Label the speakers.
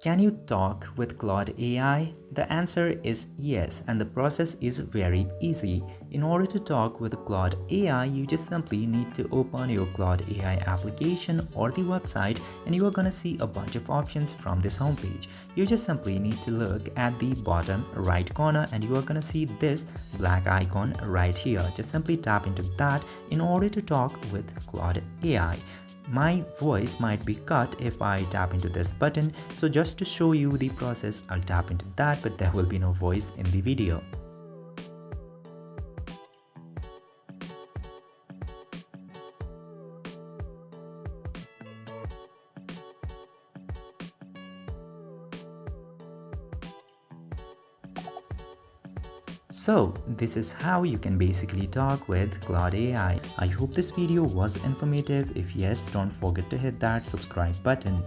Speaker 1: Can you talk with Claude AI? The answer is yes, and the process is very easy. In order to talk with Claude AI, you just simply need to open your Claude AI application or the website, and you are gonna see a bunch of options from this homepage. You just simply need to look at the bottom right corner and you are gonna see this black icon right here. Just simply tap into that in order to talk with Claude AI. My voice might be cut if I tap into this button, so just to show you the process, I'll tap into that, but there will be no voice in the video. So this is how you can basically talk with Claude AI. I hope this video was informative. If yes, don't forget to hit that subscribe button.